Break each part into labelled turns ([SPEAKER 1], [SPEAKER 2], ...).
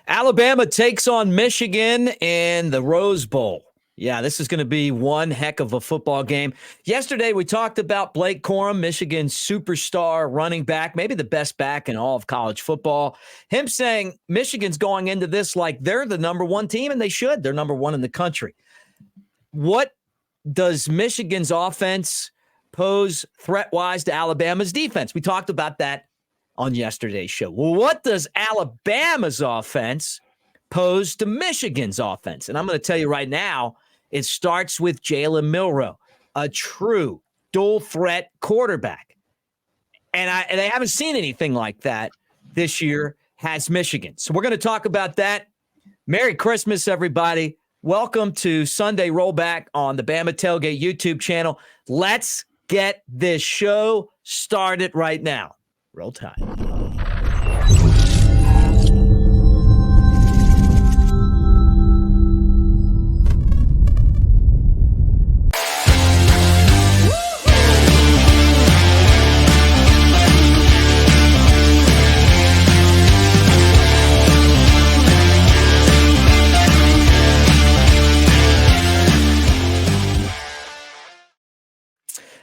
[SPEAKER 1] Alabama takes on Michigan in the Rose Bowl. Yeah, this is going to be one heck of a football game. Yesterday, we talked about Blake Corum, Michigan's superstar running back, maybe the best back in all of college football. Him saying Michigan's going into this like they're the number one team, and they should. They're number one in the country. What does Michigan's offense pose threat-wise to Alabama's defense? We talked about that on yesterday's show. Well, what does Alabama's offense pose to Michigan's offense? And I'm going to tell you right now, it starts with Jalen Milroe, a true dual threat quarterback. And they haven't seen anything like that this year, has Michigan. So we're going to talk about that. Merry Christmas, everybody. Welcome to Sunday Rollback on the Bama Tailgate YouTube channel. Let's get this show started right now. Roll Tide.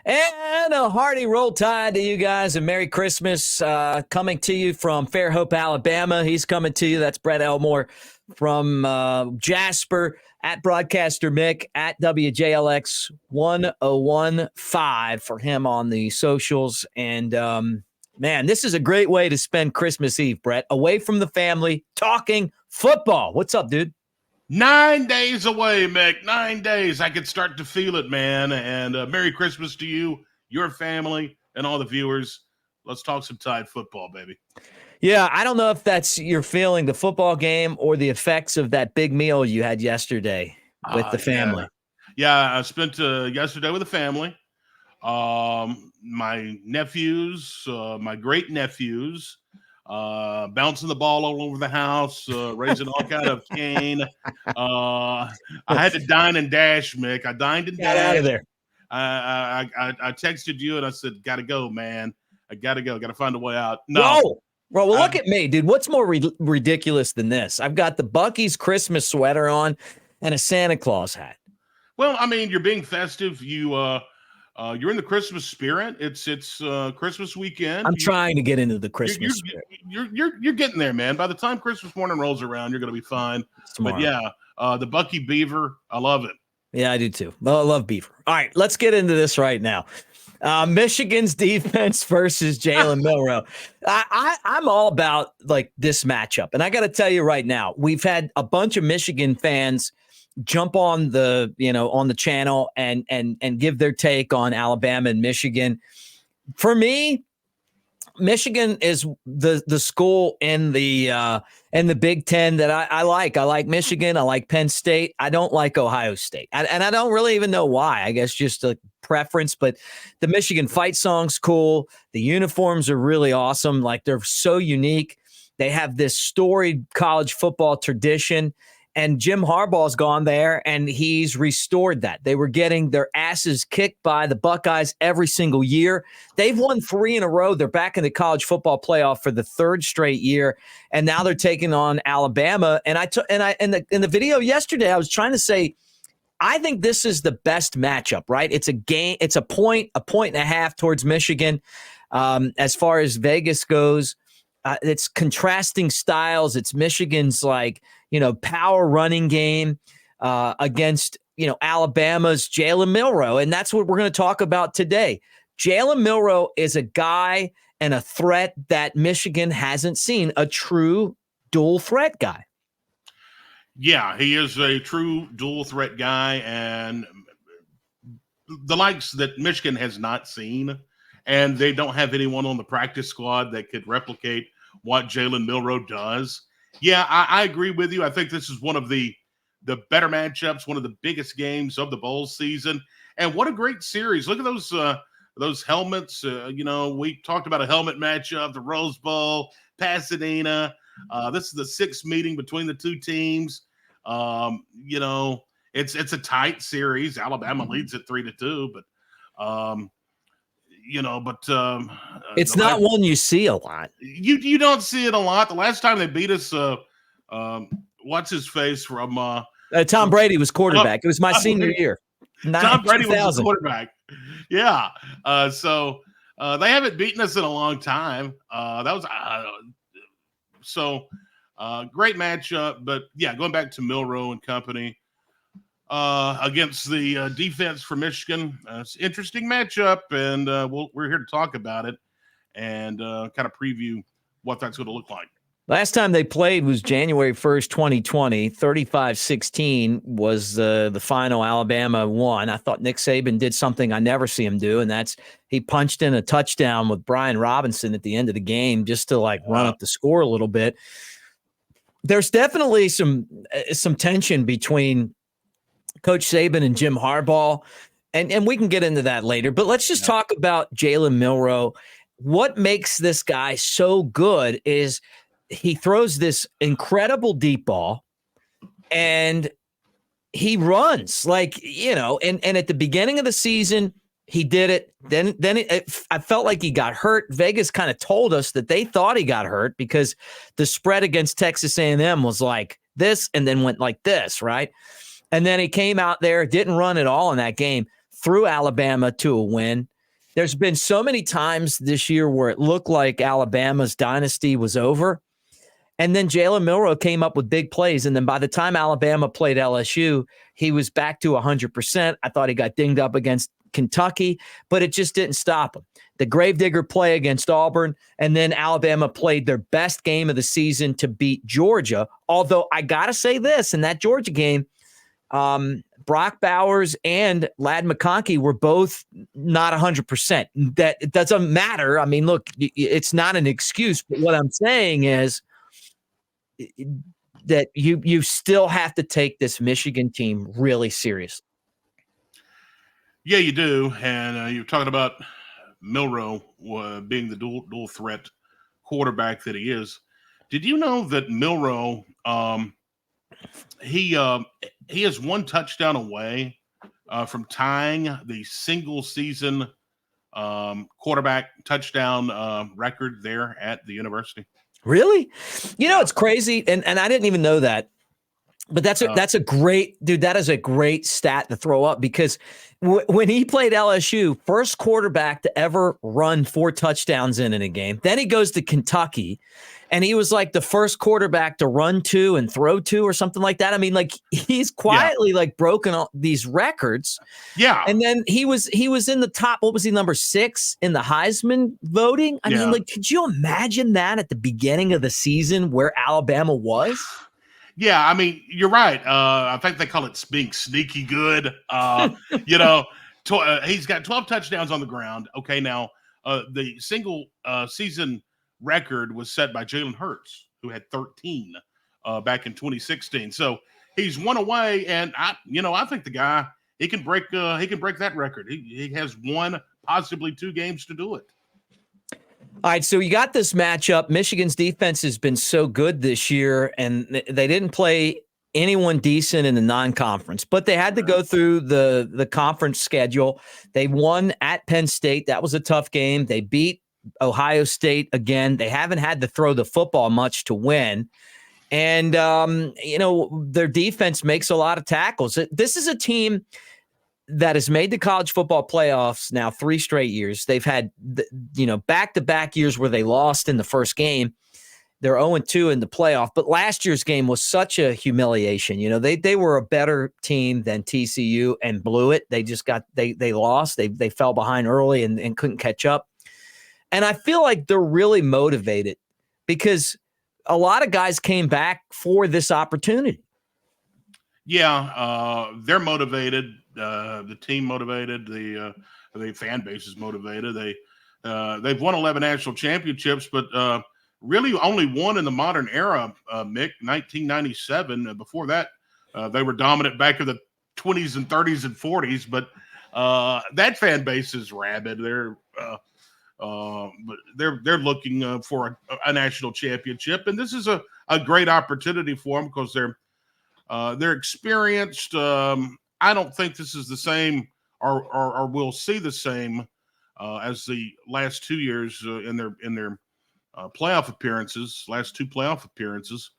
[SPEAKER 1] And a hearty roll tide to you guys, and Merry Christmas. Coming to you from Fairhope, Alabama. He's coming to you. That's Brett Elmore from Jasper, at Broadcaster Mick, at WJLX 1015 for him on the socials. And, man, this is a great way to spend Christmas Eve, Brett. Away from the family, talking football. What's up, dude?
[SPEAKER 2] 9 days away, Mick. 9 days. I could start to feel it, man. And Merry Christmas to you, your family, and all the viewers. Let's talk some Tide football, baby.
[SPEAKER 1] Yeah, I don't know if that's you're feeling the football game or the effects of that big meal you had yesterday with the family.
[SPEAKER 2] Yeah, I spent yesterday with the family. My nephews, my great nephews, bouncing the ball all over the house, raising all kind of cane. I had to dine and dash, Mick. I dined and dashed.
[SPEAKER 1] Out of there.
[SPEAKER 2] I texted you and I said, "Gotta go, man. I gotta go. Gotta find a way out." No,
[SPEAKER 1] whoa. Bro, well, look at me, dude. What's more ridiculous than this? I've got the Buc-ee's Christmas sweater on and a Santa Claus hat.
[SPEAKER 2] Well, I mean, you're being festive. You're in the Christmas spirit. It's Christmas weekend.
[SPEAKER 1] I'm trying to get into the Christmas spirit.
[SPEAKER 2] You're getting there, man. By the time Christmas morning rolls around, you're going to be fine. But yeah, the Bucky Beaver, I love it.
[SPEAKER 1] Yeah, I do too. Well, I love Beaver. All right, let's get into this right now. Michigan's defense versus Jalen Milroe. I'm all about like this matchup, and I got to tell you right now, we've had a bunch of Michigan fans jump on the channel and give their take on Alabama and Michigan. For me, Michigan is the school in the Big Ten that I like. I like Michigan. I like Penn State. I don't like Ohio State, and I don't really even know why. I guess just a preference. But the Michigan fight song's cool. The uniforms are really awesome. Like, they're so unique. They have this storied college football tradition. And Jim Harbaugh's gone there, and he's restored that. They were getting their asses kicked by the Buckeyes every single year. They've won 3 in a row. They're back in the college football playoff for the 3rd straight year, and now they're taking on Alabama. And in the video yesterday, I was trying to say, I think this is the best matchup, right? It's a game. It's a point and a half towards Michigan. As far as Vegas goes, it's contrasting styles. It's Michigan's power running game against, Alabama's Jalen Milroe. And that's what we're going to talk about today. Jalen Milroe is a guy and a threat that Michigan hasn't seen, a true dual threat guy.
[SPEAKER 2] Yeah, he is a true dual threat guy, and the likes that Michigan has not seen, and they don't have anyone on the practice squad that could replicate what Jalen Milroe does. Yeah, I agree with you. I think this is one of the better matchups, one of the biggest games of the bowl season. And what a great series. Look at those helmets. We talked about a helmet matchup, the Rose Bowl, Pasadena. This is the 6th meeting between the two teams. It's a tight series. Alabama leads it 3-2, but
[SPEAKER 1] it's not one you see a lot.
[SPEAKER 2] You don't see it a lot. The last time they beat us what's his face from
[SPEAKER 1] Tom Brady was quarterback. It was my senior year.
[SPEAKER 2] Tom Brady was the
[SPEAKER 1] 2000.
[SPEAKER 2] quarterback. Yeah. So they haven't beaten us in a long time. That was great matchup. But yeah, going back to Milroe and company against the defense for Michigan, it's an interesting matchup, and we're here to talk about it and kind of preview what that's going to look like.
[SPEAKER 1] Last time they played was January 1st, 2020. 35-16 was the final. Alabama won. I thought Nick Saban did something I never see him do, and that's he punched in a touchdown with Brian Robinson at the end of the game just to run up the score a little bit. There's definitely some tension between Coach Saban and Jim Harbaugh, and we can get into that later. But let's just talk about Jalen Milroe. What makes this guy so good is he throws this incredible deep ball and he runs and at the beginning of the season, he did it. Then I felt like he got hurt. Vegas kind of told us that they thought he got hurt because the spread against Texas A&M was like this and then went like this, right? And then he came out there, didn't run at all in that game, threw Alabama to a win. There's been so many times this year where it looked like Alabama's dynasty was over. And then Jalen Milroe came up with big plays. And then by the time Alabama played LSU, he was back to 100%. I thought he got dinged up against Kentucky, but it just didn't stop him. The gravedigger play against Auburn, and then Alabama played their best game of the season to beat Georgia. Although I got to say this, in that Georgia game, Brock Bowers and Ladd McConkey were both not 100%. That it doesn't matter. I mean, look, it's not an excuse. But what I'm saying is that you still have to take this Michigan team really seriously.
[SPEAKER 2] Yeah, you do. And you're talking about Milroe being the dual threat quarterback that he is. Did you know that Milroe, he is one touchdown away from tying the single season quarterback touchdown record there at the university?
[SPEAKER 1] Really? It's crazy. And I didn't even know that. But that's a great, dude, that is a great stat to throw up because when he played LSU, first quarterback to ever run 4 touchdowns in a game. Then he goes to Kentucky, and he was like the first quarterback to run 2 and throw 2 or something like that. I mean, he's quietly broken all these records.
[SPEAKER 2] Yeah.
[SPEAKER 1] And then he was in the top, what was he, number 6 in the Heisman voting? I mean, could you imagine that at the beginning of the season where Alabama was?
[SPEAKER 2] Yeah, I mean, you're right. I think they call it being sneaky good. He's got 12 touchdowns on the ground. Okay, now the single season record was set by Jalen Hurts, who had 13 back in 2016. So he's one away, and I think the guy he can break that record. He has 1, possibly 2 games to do it.
[SPEAKER 1] All right, so you got this matchup. Michigan's defense has been so good this year, and they didn't play anyone decent in the non-conference, but they had to go through the conference schedule. They won at Penn State. That was a tough game. They beat Ohio State again. They haven't had to throw the football much to win. And, their defense makes a lot of tackles. This is a team that has made the college football playoffs now 3 straight years. They've had, back-to-back years where they lost in the first game. They're 0-2 in the playoff. But last year's game was such a humiliation. They were a better team than TCU and blew it. They just they lost. They fell behind early and couldn't catch up. And I feel like they're really motivated because a lot of guys came back for this opportunity.
[SPEAKER 2] Yeah, they're motivated. The team motivated. The fan base is motivated. They've won 11 national championships, but really only one in the modern era. Mick, 1997. Before that, they were dominant back in the 20s and 30s and 40s. But that fan base is rabid. But they're looking for a national championship, and this is a great opportunity for them because they're experienced. I don't think this is the same, or we'll see the same as the last 2 years in their playoff appearances. Last 2 playoff appearances,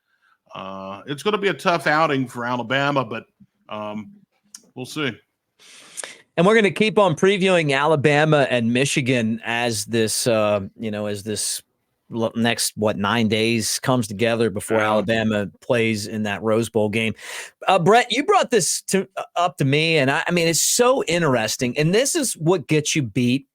[SPEAKER 2] It's going to be a tough outing for Alabama, but we'll see.
[SPEAKER 1] And we're going to keep on previewing Alabama and Michigan as this, as this next 9 days comes together before Alabama plays in that Rose Bowl game. Brett, you brought this up to me, and I mean, it's so interesting. And this is what gets you beat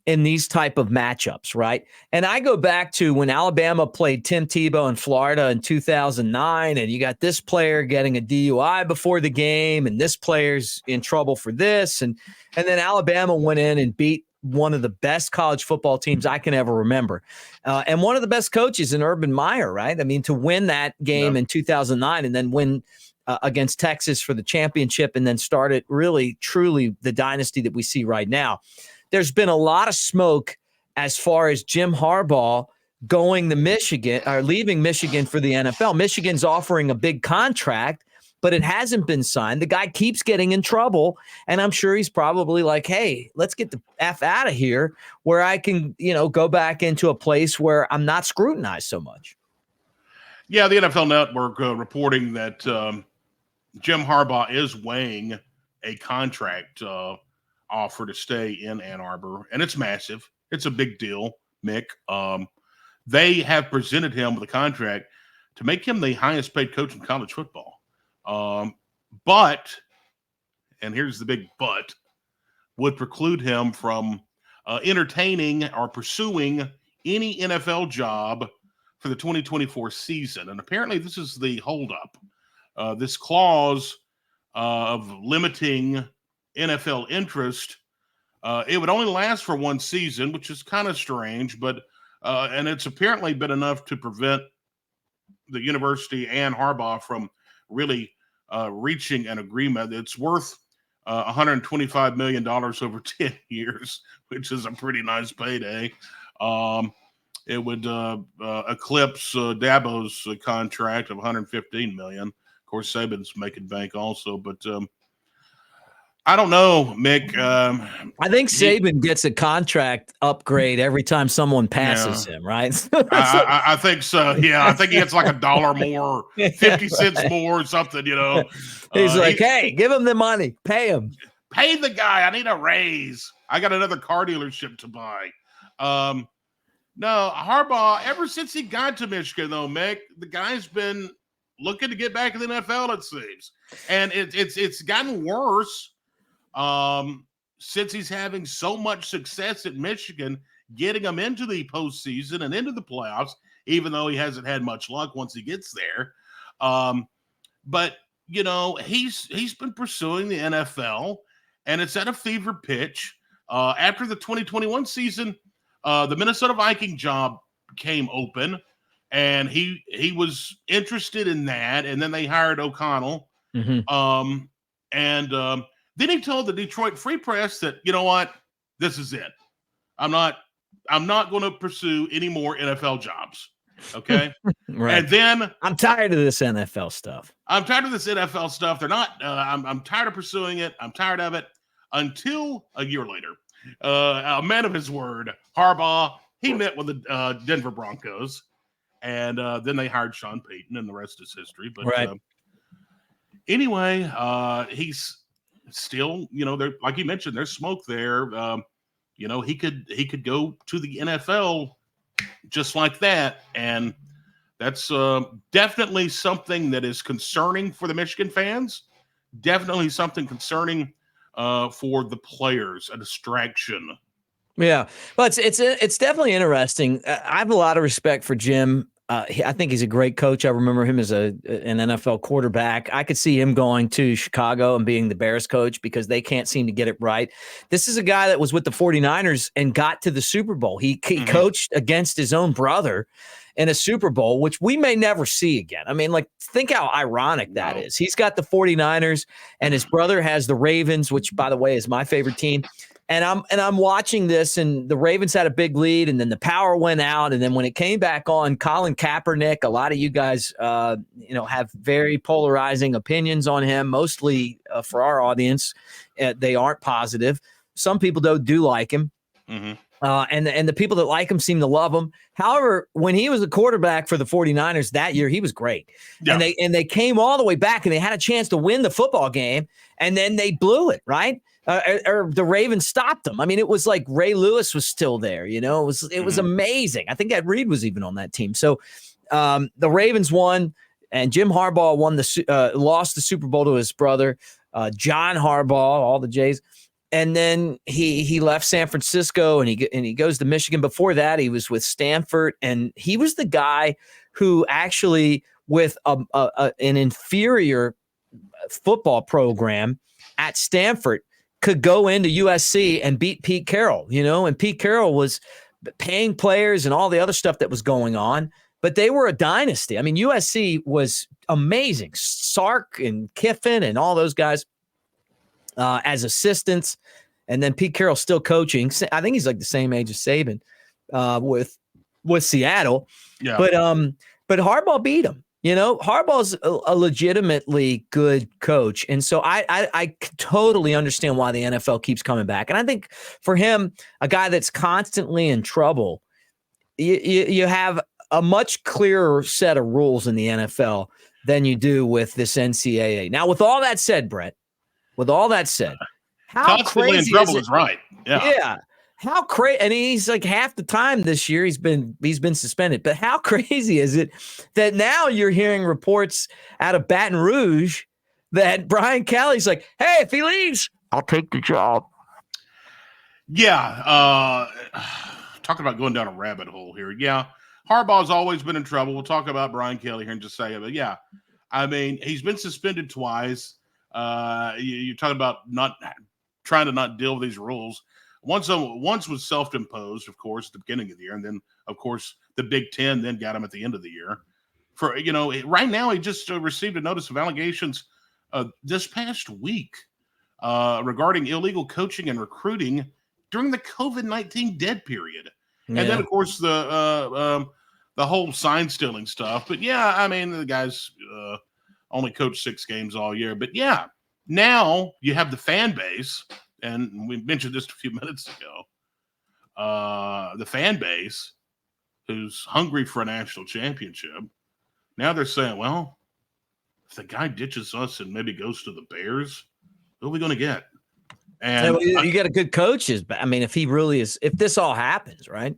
[SPEAKER 1] in these type of matchups, right? And I go back to when Alabama played Tim Tebow in Florida in 2009, and you got this player getting a DUI before the game, and this player's in trouble for this, and then Alabama went in and beat one of the best college football teams I can ever remember, and one of the best coaches in Urban Meyer, right? I mean, to win that game in 2009 and then win against Texas for the championship, and then started really, truly the dynasty that we see right now. There's been a lot of smoke as far as Jim Harbaugh going to Michigan or leaving Michigan for the NFL. Michigan's offering a big contract, but it hasn't been signed. The guy keeps getting in trouble, and I'm sure he's probably like, hey, let's get the F out of here where I can, go back into a place where I'm not scrutinized so much.
[SPEAKER 2] Yeah, the NFL Network reporting that Jim Harbaugh is weighing a contract offer to stay in Ann Arbor, and it's massive. It's a big deal, Mick. They have presented him with a contract to make him the highest paid coach in college football. But, and here's the big but, would preclude him from entertaining or pursuing any NFL job for the 2024 season. And apparently this is the holdup. This clause of limiting NFL interest, it would only last for one season, which is kind of strange, but and it's apparently been enough to prevent the university and Harbaugh from really reaching an agreement. It's worth $125 million over 10 years, which is a pretty nice payday. It would eclipse Dabo's contract of $115 million. Of course, Saban's making bank also, but I don't know, Mick.
[SPEAKER 1] I think Saban gets a contract upgrade every time someone passes him, right?
[SPEAKER 2] I think so. Yeah, I think he gets like $1 more, 50 cents more, or something.
[SPEAKER 1] He's like, hey, give him the money, pay him,
[SPEAKER 2] pay the guy. I need a raise. I got another car dealership to buy. No, Harbaugh. Ever since he got to Michigan, though, Mick, the guy's been looking to get back in the NFL. It seems, and it's gotten worse. Since he's having so much success at Michigan, getting him into the postseason and into the playoffs, even though he hasn't had much luck once he gets there. But he's been pursuing the NFL, and it's at a fever pitch. After the 2021 season, the Minnesota Viking job came open, and he was interested in that, and then they hired O'Connell. Mm-hmm. Then he told the Detroit Free Press that, you know what, this is it. I'm not going to pursue any more NFL jobs. Okay.
[SPEAKER 1] Right.
[SPEAKER 2] And then
[SPEAKER 1] I'm tired of this NFL stuff.
[SPEAKER 2] They're not, I'm tired of pursuing it. I'm tired of it until a year later. A man of his word, Harbaugh, he met with the Denver Broncos, and then they hired Sean Payton, and the rest is history. But anyway, he's still, like you mentioned, there's smoke there. He could go to the NFL just like that, and that's definitely something that is concerning for the Michigan fans. Definitely something concerning for the players, a distraction.
[SPEAKER 1] Yeah, well, it's definitely interesting. I have a lot of respect for Jim. I think he's a great coach. I remember him as an NFL quarterback. I could see him going to Chicago and being the Bears coach because they can't seem to get it right. This is a guy that was with the 49ers and got to the Super Bowl. He coached against his own brother in a Super Bowl, which we may never see again. I mean, think how ironic that is. He's got the 49ers and his brother has the Ravens, which, by the way, is my favorite team. And I'm watching this, and the Ravens had a big lead, and then the power went out, and then when it came back on, Colin Kaepernick, a lot of you guys, have very polarizing opinions on him. Mostly for our audience, they aren't positive. Some people though do like him. Mm-hmm. And the people that like him seem to love him. However, when he was a quarterback for the 49ers that year, he was great. Yeah. And they came all the way back, and they had a chance to win the football game, and then they blew it, right? Or the Ravens stopped them. I mean, it was like Ray Lewis was still there. It was amazing. I think Ed Reed was even on that team. So the Ravens won, and Jim Harbaugh lost the Super Bowl to his brother, John Harbaugh, all the J's. And then he left San Francisco, and he goes to Michigan. Before that, he was with Stanford, and he was the guy who actually, with an inferior football program at Stanford, could go into USC and beat Pete Carroll. And Pete Carroll was paying players and all the other stuff that was going on, but they were a dynasty. I mean, USC was amazing. Sark and Kiffin and all those guys. As assistants, and then Pete Carroll still coaching. I think he's like the same age as Saban with Seattle. Yeah. But Harbaugh beat him. Harbaugh's a legitimately good coach, and so I totally understand why the NFL keeps coming back. And I think for him, a guy that's constantly in trouble, you have a much clearer set of rules in the NFL than you do with this NCAA. Now, with all that said, Brett. With all that said, how
[SPEAKER 2] constantly
[SPEAKER 1] crazy
[SPEAKER 2] in trouble is right.
[SPEAKER 1] Yeah. How crazy? And he's like half the time this year he's been suspended. But how crazy is it that now you're hearing reports out of Baton Rouge that Brian Kelly's like, hey, if he leaves, I'll take the job.
[SPEAKER 2] Yeah. Talking about going down a rabbit hole here. Yeah. Harbaugh's always been in trouble. We'll talk about Brian Kelly here in just a second. But yeah, I mean, he's been suspended twice. You're talking about not trying to not deal with these rules. Once was self-imposed, of course, at the beginning of the year, and then, of course, the Big Ten then got him at the end of the year. Right now he just received a notice of allegations this past week regarding illegal coaching and recruiting during the COVID-19 dead period, and then, of course, the whole sign stealing stuff. But yeah, I mean, the guy's only coached 6 games all year. But yeah, now you have the fan base, and we mentioned this a few minutes ago, the fan base who's hungry for a national championship. Now they're saying, well, if the guy ditches us and maybe goes to the Bears, who are we going to get? And
[SPEAKER 1] you got a good coach. I mean, if he really is, if this all happens, right?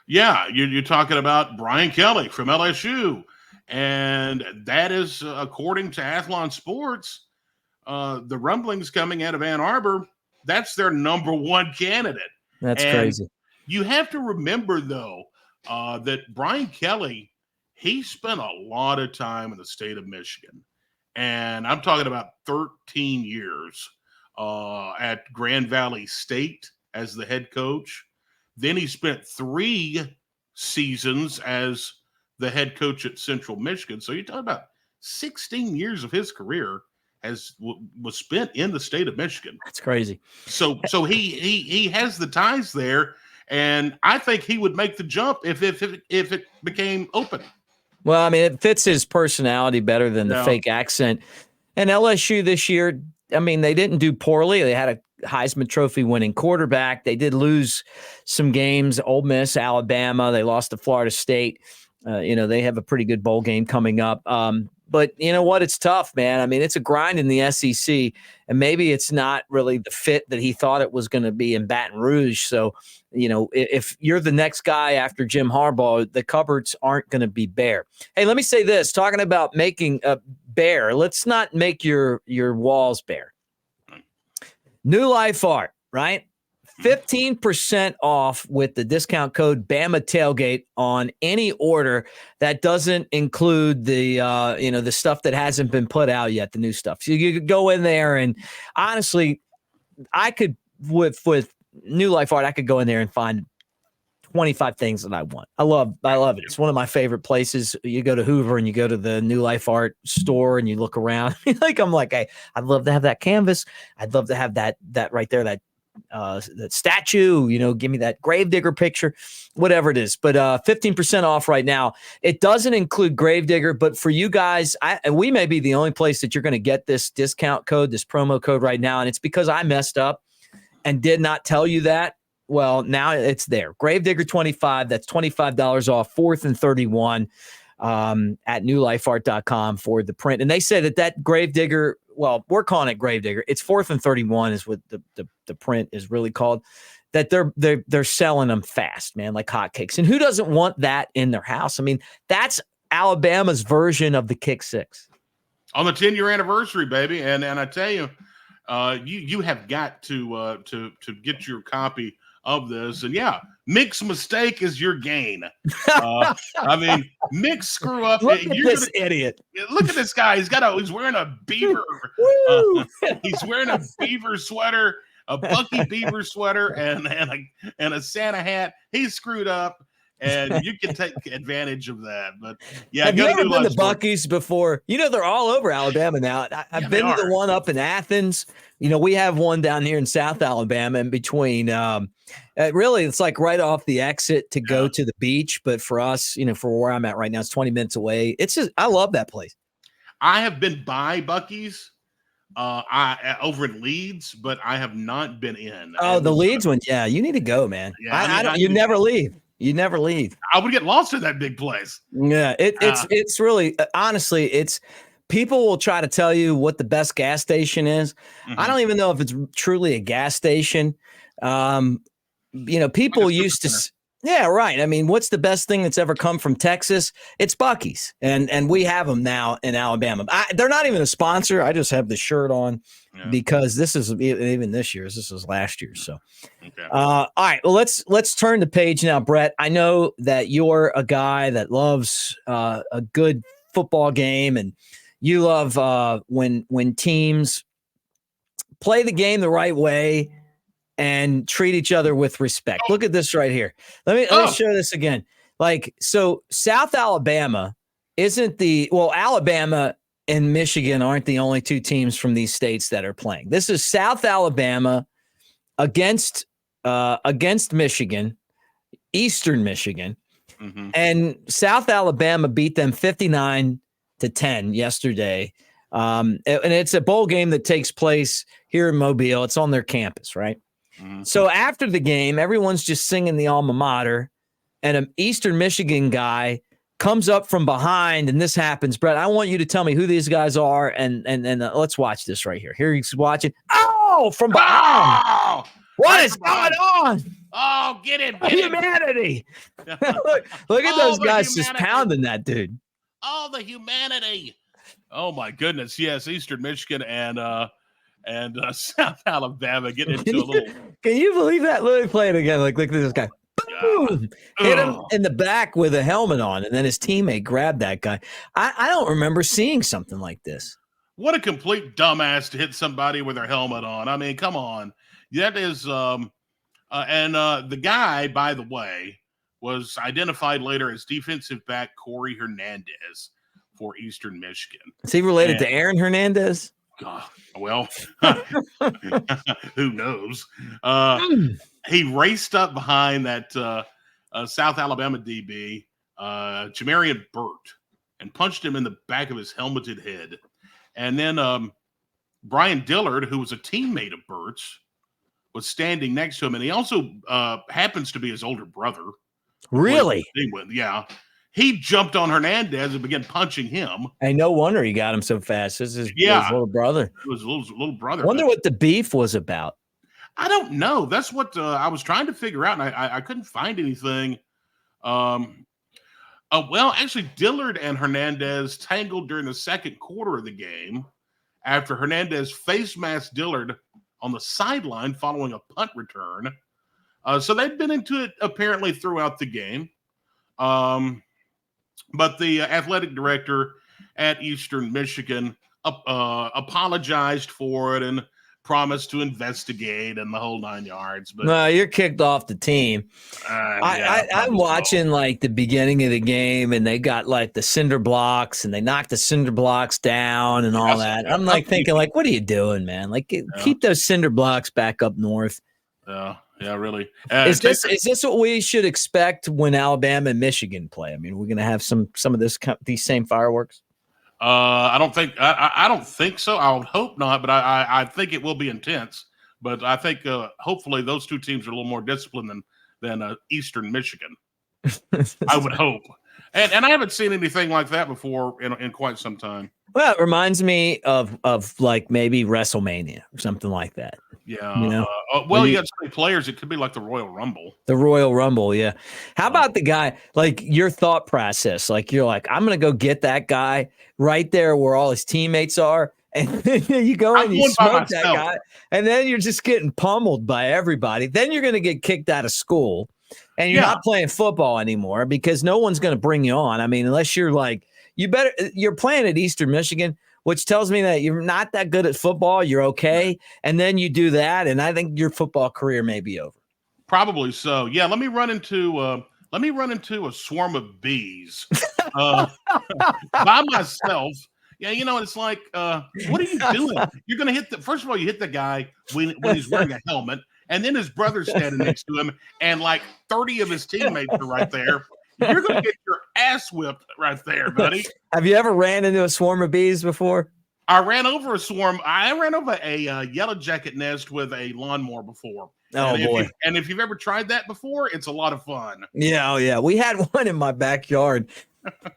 [SPEAKER 2] Yeah, you're talking about Brian Kelly from LSU. And that is, according to Athlon Sports, the rumblings coming out of Ann Arbor, that's their number one candidate.
[SPEAKER 1] That's crazy.
[SPEAKER 2] You have to remember, though, that Brian Kelly, he spent a lot of time in the state of Michigan. And I'm talking about 13 years at Grand Valley State as the head coach. Then he spent 3 seasons as the head coach at Central Michigan. So you're talking about 16 years of his career was spent in the state of Michigan.
[SPEAKER 1] That's crazy.
[SPEAKER 2] So he has the ties there, and I think he would make the jump if it became open.
[SPEAKER 1] Well, I mean, it fits his personality better than the fake accent. And LSU this year, I mean, they didn't do poorly. They had a Heisman Trophy winning quarterback. They did lose some games, Ole Miss, Alabama. They lost to Florida State. They have a pretty good bowl game coming up. But you know what? It's tough, man. I mean, it's a grind in the SEC, and maybe it's not really the fit that he thought it was going to be in Baton Rouge. So, if you're the next guy after Jim Harbaugh, the cupboards aren't going to be bare. Hey, let me say this, talking about making bare, let's not make your walls bare. New Life Art, right? 15% off with the discount code Bama Tailgate on any order that doesn't include the the stuff that hasn't been put out yet, the new stuff. So you could go in there, and honestly, I could with New Life Art, I could go in there and find 25 things that I want. I love it. It's one of my favorite places. You go to Hoover and you go to the New Life Art store and you look around. I'm like, hey, I'd love to have that canvas. I'd love to have that right there, that statue, give me that Gravedigger picture, whatever it is. But 15% off right now. It doesn't include Gravedigger, but for you guys, we may be the only place that you're going to get this discount code, this promo code right now. And it's because I messed up and did not tell you that Well, now it's there. Gravedigger 25. That's $25 off. 4th and 31 at newlifeart.com for the print. And they say that Gravedigger, well, we're calling it Gravedigger. It's 4th and 31 is what the print is really called. That they're selling them fast, man, like hotcakes. And who doesn't want that in their house? I mean, that's Alabama's version of the Kick Six.
[SPEAKER 2] On the 10-year anniversary, baby. And I tell you, you have got to get your copy of this. And yeah, Mick's mistake is your gain. I mean, Mick screw up.
[SPEAKER 1] Look at this idiot.
[SPEAKER 2] Look at this guy. He's wearing a beaver. He's wearing a beaver sweater, a Bucky beaver sweater, and a Santa hat. He's screwed up. And you can take advantage of that. But yeah,
[SPEAKER 1] have you ever been to Bucky's before? You know, they're all over Alabama now. I've been to the one up in Athens. You know, we have one down here in South Alabama in between. Really, it's like right off the exit to go to the beach. But for us, you know, for where I'm at right now, it's 20 minutes away. It's just, I love that place.
[SPEAKER 2] I have been by Bucky's over in Leeds, but I have not been in.
[SPEAKER 1] Oh, the Leeds one. Yeah, you need to go, man. Yeah, you never leave. You never leave.
[SPEAKER 2] I would get lost in that big place.
[SPEAKER 1] Yeah, it's really, honestly, it's people will try to tell you what the best gas station is. Mm-hmm. I don't even know if it's truly a gas station. You know, people used to. Yeah, right. I mean, what's the best thing that's ever come from Texas? It's Bucky's, and we have them now in Alabama. They're not even a sponsor. I just have the shirt on because this is even this year's. This was last year's. So, okay. All right. Well, let's turn the page now, Brett. I know that you're a guy that loves a good football game, and you love when teams play the game the right way and treat each other with respect. Look at this right here. Let me show this again. Like, so South Alabama isn't Alabama and Michigan aren't the only two teams from these states that are playing. This is South Alabama against Michigan, Eastern Michigan. Mm-hmm. And South Alabama beat them 59-10 yesterday. And it's a bowl game that takes place here in Mobile. It's on their campus, right? Mm-hmm. So after the game, everyone's just singing the alma mater, and an Eastern Michigan guy comes up from behind, and this happens. Brett, I want you to tell me who these guys are, and let's watch this right here. Here he's watching. Oh, from behind. Oh, what is going on?
[SPEAKER 2] Oh, get it.
[SPEAKER 1] Humanity. look at those guys just pounding that dude.
[SPEAKER 2] Oh, the humanity. Oh, my goodness. Yes, Eastern Michigan and South Alabama getting into a little.
[SPEAKER 1] Can you believe that? Let me play it again. Look at this guy. Boom! Hit him in the back with a helmet on, and then his teammate grabbed that guy. I don't remember seeing something like this.
[SPEAKER 2] What a complete dumbass to hit somebody with their helmet on. I mean, come on. That is, the guy, by the way, was identified later as defensive back Corey Hernandez for Eastern Michigan.
[SPEAKER 1] Is he related to Aaron Hernandez?
[SPEAKER 2] Well, who knows? He raced up behind that South Alabama DB, Jamarian Burt, and punched him in the back of his helmeted head. And then Brian Dillard, who was a teammate of Burt's, was standing next to him, and he also happens to be his older brother.
[SPEAKER 1] Really?
[SPEAKER 2] Yeah. He jumped on Hernandez and began punching him.
[SPEAKER 1] Hey, no wonder he got him so fast. This is his little brother.
[SPEAKER 2] It was his little brother.
[SPEAKER 1] Wonder what the beef was about.
[SPEAKER 2] I don't know. That's what I was trying to figure out, and I couldn't find anything. Well, actually, Dillard and Hernandez tangled during the second quarter of the game after Hernandez face masked Dillard on the sideline following a punt return. So they'd been into it apparently throughout the game. But the athletic director at Eastern Michigan apologized for it and promised to investigate and the whole 9 yards. But
[SPEAKER 1] no, you're kicked off the team. I'm watching like the beginning of the game, and they got like the cinder blocks, and they knocked the cinder blocks down and all that. I'm like thinking, like, what are you doing, man? Like, keep those cinder blocks back up north.
[SPEAKER 2] Yeah, really.
[SPEAKER 1] Is this what we should expect when Alabama and Michigan play? I mean, we're going to have some of these same fireworks.
[SPEAKER 2] I don't think so. I would hope not, but I think it will be intense. But I think hopefully those two teams are a little more disciplined than Eastern Michigan. I would hope. And I haven't seen anything like that before in quite some time.
[SPEAKER 1] Well, it reminds me of like maybe WrestleMania or something like that.
[SPEAKER 2] Yeah.
[SPEAKER 1] You know?
[SPEAKER 2] Well, you got so many players. It could be like the Royal Rumble.
[SPEAKER 1] The Royal Rumble, yeah. How about the guy, like your thought process? Like you're like, I'm going to go get that guy right there where all his teammates are. And then you go and you smoke that guy. And then you're just getting pummeled by everybody. Then you're going to get kicked out of school. And you're not playing football anymore because no one's going to bring you on. I mean, unless you're like, you're playing at Eastern Michigan, which tells me that you're not that good at football. You're okay. And then you do that. And I think your football career may be over. Probably
[SPEAKER 2] so. Yeah. Let me run into a swarm of bees by myself. Yeah. It's like, what are you doing? You're going to first of all, you hit the guy when he's wearing a helmet. And then his brother's standing next to him, and like 30 of his teammates are right there. You're going to get your ass whipped right there, buddy.
[SPEAKER 1] Have you ever ran into a swarm of bees before?
[SPEAKER 2] I ran over a swarm. I ran over a yellow jacket nest with a lawnmower before.
[SPEAKER 1] Oh, boy.
[SPEAKER 2] And if you've ever tried that before, it's a lot of fun.
[SPEAKER 1] Yeah, oh, yeah. We had one in my backyard,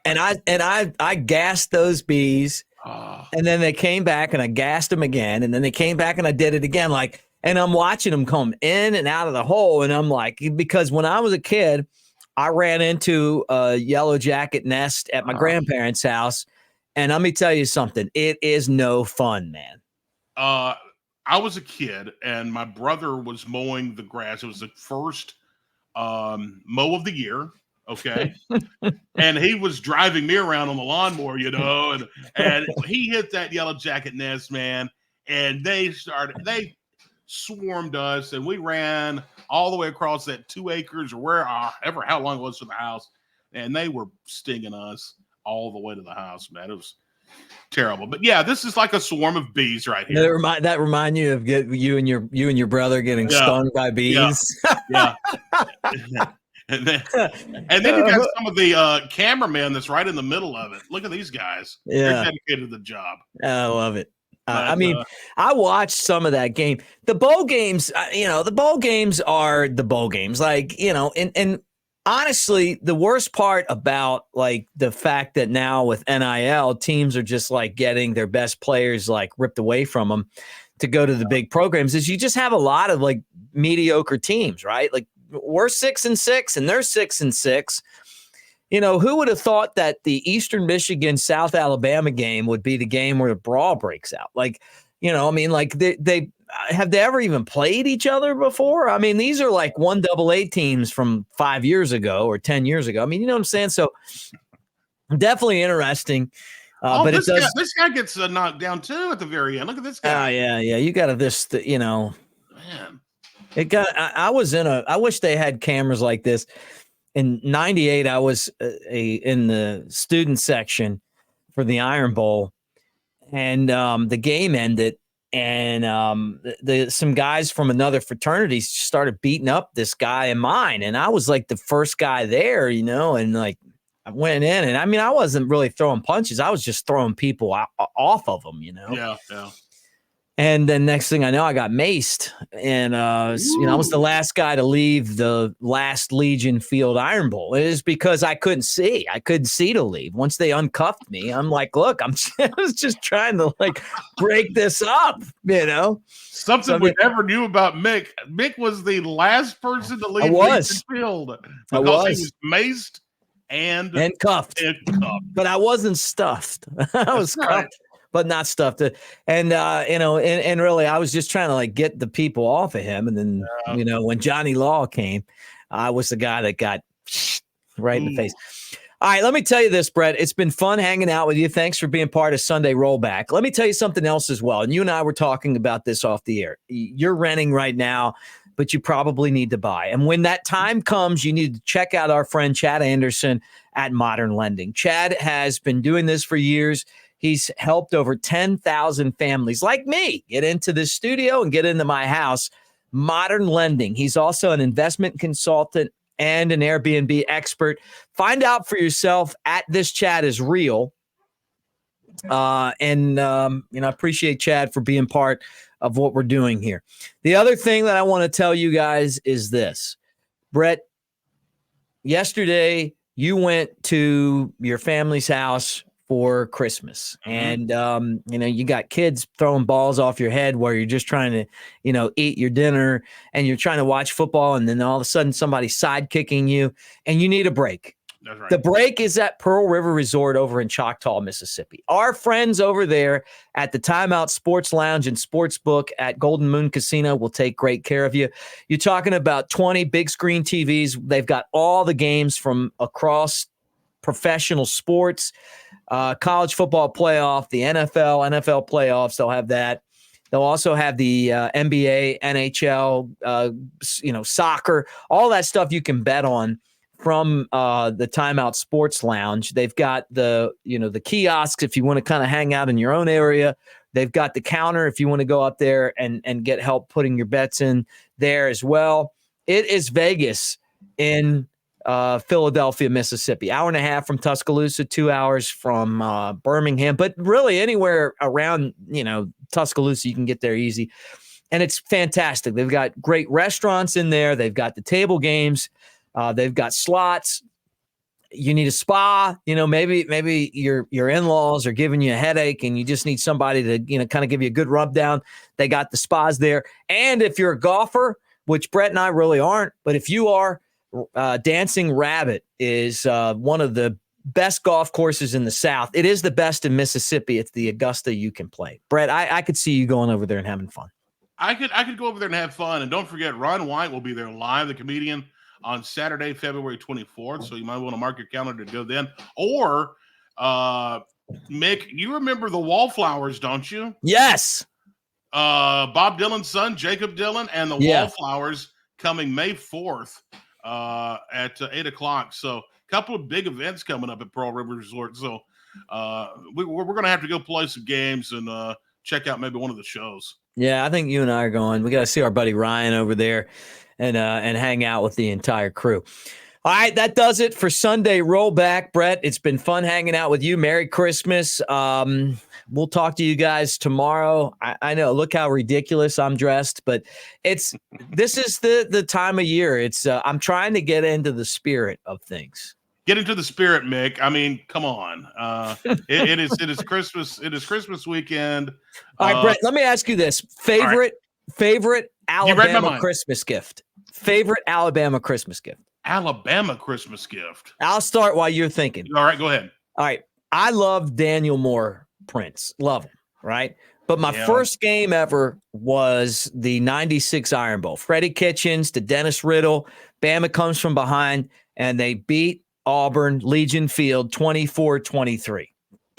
[SPEAKER 1] and I gassed those bees, and then they came back, and I gassed them again, and then they came back, and I did it again, and I'm watching them come in and out of the hole. And I'm like, because when I was a kid, I ran into a yellow jacket nest at my grandparents' house. And let me tell you something. It is no fun, man.
[SPEAKER 2] I was a kid and my brother was mowing the grass. It was the first mow of the year. Okay. And he was driving me around on the lawnmower, and he hit that yellow jacket nest, man. And they swarmed us, and we ran all the way across that 2 acres or wherever, how long it was from the house, and they were stinging us all the way to the house, man. It was terrible. But yeah, this is like a swarm of bees right here.
[SPEAKER 1] That remind you of you and your brother getting stung by bees.
[SPEAKER 2] Yeah. And then you got some of the cameramen that's right in the middle of it. Look at these guys.
[SPEAKER 1] Yeah.
[SPEAKER 2] They're dedicated to the job.
[SPEAKER 1] I love it. I watched some of that game. The bowl games, the bowl games are the bowl games. And honestly, the worst part about the fact that now with NIL, teams are just getting their best players ripped away from them to go to the big programs is you just have a lot of mediocre teams, right? We're 6-6 and they're 6-6. Who would have thought that the Eastern Michigan, South Alabama game would be the game where the brawl breaks out? They have they ever even played each other before? I mean, these are 1AA teams from 5 years ago or 10 years ago. I mean, you know what I'm saying? So definitely interesting.
[SPEAKER 2] But this guy gets knocked down too at the very end. Look at this guy.
[SPEAKER 1] Yeah. You got man. I wish they had cameras like this. In 98, I was in the student section for the Iron Bowl, and the game ended, and some guys from another fraternity started beating up this guy in mine, and I was the first guy there, and I went in, and I wasn't really throwing punches, I was just throwing people off of them,
[SPEAKER 2] Yeah.
[SPEAKER 1] And then next thing I know, I got maced, and I was the last guy to leave the last Legion Field Iron Bowl. It is because I couldn't see. I couldn't see to leave. Once they uncuffed me, I'm like, look, I was just trying to break this up,
[SPEAKER 2] Something we never knew about Mick. Mick was the last person to leave Legion Field because he was maced and
[SPEAKER 1] cuffed. But I wasn't stuffed. I was cuffed. But not stuffed. And really, I was just trying to get the people off of him. And then, when Johnny Law came, I was the guy that got right in the face. All right, let me tell you this, Brett. It's been fun hanging out with you. Thanks for being part of Sunday Rollback. Let me tell you something else as well. And you and I were talking about this off the air. You're renting right now, but you probably need to buy. And when that time comes, you need to check out our friend Chad Anderson at Modern Lending. Chad has been doing this for years. He's helped over 10,000 families like me get into this studio and get into my house. Modern Lending. He's also an investment consultant and an Airbnb expert. Find out for yourself at This Chat Is Real I appreciate Chad for being part of what we're doing here. The other thing that I want to tell you guys is this. Brett, yesterday you went to your family's house for Christmas, and you got kids throwing balls off your head while you're just trying to eat your dinner, and you're trying to watch football, and then all of a sudden somebody's side kicking you and you need a break.
[SPEAKER 2] That's right.
[SPEAKER 1] The break is at Pearl River Resort over in Choctaw, Mississippi. Our friends over there at the Timeout Sports Lounge and Sportsbook at Golden Moon Casino will take great care of you. You're talking about 20 big screen TVs. They've got all the games from across professional sports, college football playoff, the NFL playoffs. They'll have that. They'll also have the NBA, NHL, soccer, all that stuff you can bet on from the Timeout Sports Lounge. They've got the kiosks if you want to kind of hang out in your own area. They've got the counter if you want to go up there and get help putting your bets in there as well. It is Vegas in Philadelphia, Mississippi. Hour and a half from Tuscaloosa, 2 hours from Birmingham, but really anywhere around, Tuscaloosa, you can get there easy. And it's fantastic. They've got great restaurants in there. They've got the table games. They've got slots. You need a spa, maybe your in-laws are giving you a headache and you just need somebody to, kind of give you a good rub down. They got the spas there. And if you're a golfer, which Brett and I really aren't, but if you are, Dancing Rabbit is one of the best golf courses in the South. It is the best in Mississippi. It's the Augusta you can play. Brett, I could see you going over there and having fun.
[SPEAKER 2] I could go over there and have fun. And don't forget, Ron White will be there live, the comedian, on Saturday, February 24th. So you might want to mark your calendar to go then. Or, Mick, you remember the Wallflowers, don't you?
[SPEAKER 1] Yes.
[SPEAKER 2] Bob Dylan's son, Jacob Dylan, and the Wallflowers coming May 4th at 8 o'clock. So a couple of big events coming up at Pearl River Resort. So we're going to have to go play some games and check out maybe one of the shows.
[SPEAKER 1] Yeah, I think you and I are going. We got to see our buddy Ryan over there and hang out with the entire crew. All right, that does it for Sunday Rollback. Brett, it's been fun hanging out with you. Merry Christmas. We'll talk to you guys tomorrow. I know, look how ridiculous I'm dressed, but this is the time of year. It's I'm trying to get into the spirit of things.
[SPEAKER 2] Get into the spirit, Mick. I mean, come on. It is Christmas. It is Christmas weekend.
[SPEAKER 1] All right, Brett, let me ask you this. Favorite Alabama Christmas gift. Favorite Alabama Christmas gift.
[SPEAKER 2] Alabama Christmas gift.
[SPEAKER 1] I'll start while you're thinking.
[SPEAKER 2] All right, go ahead.
[SPEAKER 1] All right. I love Daniel Moore prints. Love him, right? But my first game ever was the 96 Iron Bowl. Freddie Kitchens to Dennis Riddle. Bama comes from behind, and they beat Auburn, Legion Field, 24-23.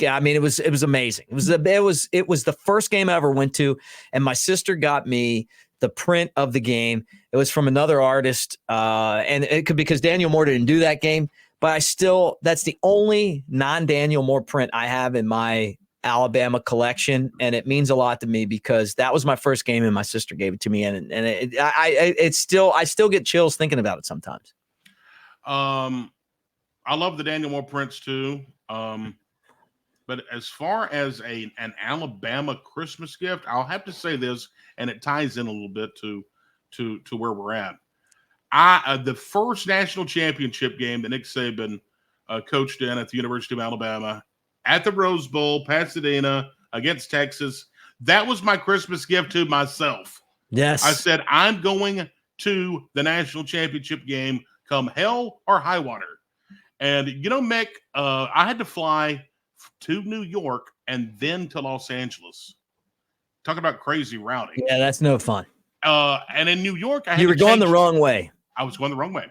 [SPEAKER 1] I mean, it was amazing. It was the first game I ever went to, and my sister got me the print of the game. It was from another artist, and it could because Daniel Moore didn't do that game. But that's the only non-Daniel Moore print I have in my Alabama collection, and it means a lot to me because that was my first game, and my sister gave it to me, and I still get chills thinking about it sometimes.
[SPEAKER 2] I love the Daniel Moore prints too. But as far as an Alabama Christmas gift, I'll have to say this, and it ties in a little bit to where we're at. The first national championship game that Nick Saban coached in at the University of Alabama at the Rose Bowl, Pasadena, against Texas, that was my Christmas gift to myself.
[SPEAKER 1] Yes.
[SPEAKER 2] I said, I'm going to the national championship game come hell or high water. And, Mick, I had to fly to New York and then to Los Angeles. Talk about crazy routing.
[SPEAKER 1] Yeah, that's no fun.
[SPEAKER 2] And in New York,
[SPEAKER 1] you were going the wrong way.
[SPEAKER 2] I was going the wrong way.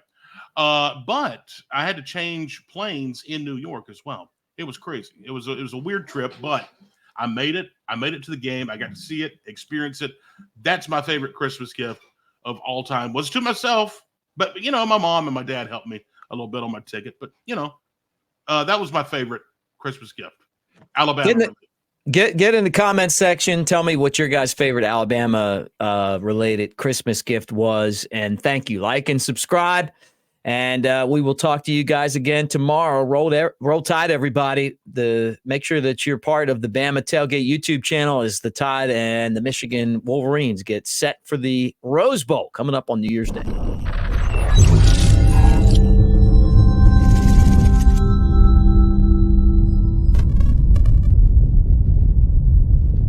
[SPEAKER 2] But I had to change planes in New York as well. It was crazy. It was a weird trip, but I made it. I made it to the game. I got to see it, experience it. That's my favorite Christmas gift of all time. Was to myself, but my mom and my dad helped me a little bit on my ticket. But that was my favorite Christmas gift. Alabama.
[SPEAKER 1] Get in the comment section. Tell me what your guys' favorite Alabama related Christmas gift was. And thank you. Like and subscribe. And we will talk to you guys again tomorrow. Roll Tide, everybody. Make sure that you're part of the Bama Tailgate YouTube channel as the Tide and the Michigan Wolverines get set for the Rose Bowl coming up on New Year's Day.